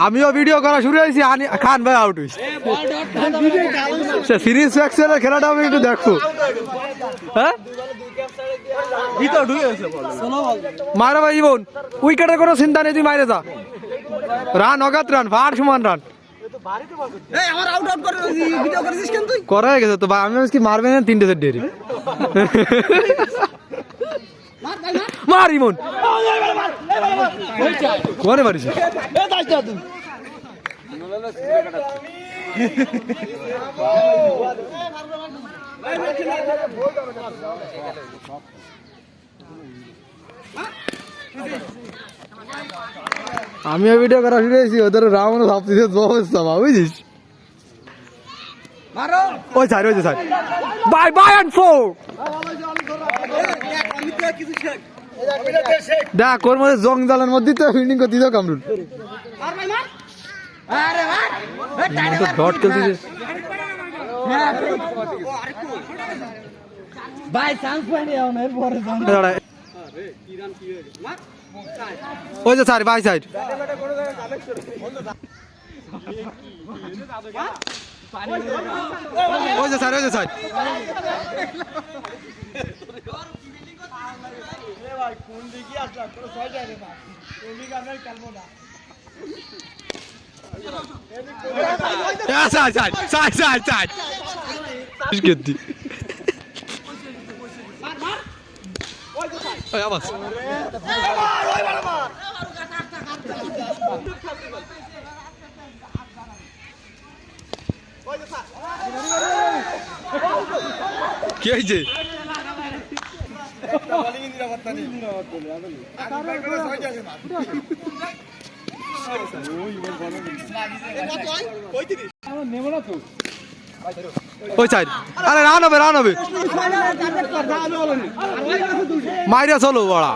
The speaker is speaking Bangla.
আমিও ভিডিও করা শুরু হয়েছি। খান ভাই আউট হয়েছে। সিরিজ ফ্যাকশনের খেলাটা আমি একটু দেখবো। হ্যাঁ মারা ভাই ইমন উইকেটের কোনো চিন্তা নেই, তুই মাইরে যা। রান অগাত রান, ভার সমান রান করা হয়ে গেছে তো ভাই। আমি কি মারবে না 3টে সেট ডেরি মার ইমন কোনে মারিস। আমিও ভিডিও করা শুরু হয়েছি, ওদের রাউন্ড ভাবতেছে অবস্থা বুঝিস। ওই স্যার ওই যে sir bye bye and four দেখ ওর মধ্যে জং জালের মধ্যে তো ফিল্ডিং করতে দিও কামরুল ডট খেলতেছে ওই যে স্যার বাই সাইড ওই যে স্যার ওই যে স্যার কি হয়েছে? ওই সাইড আরে রান হবে রান হবে মাইরা চলো বড়া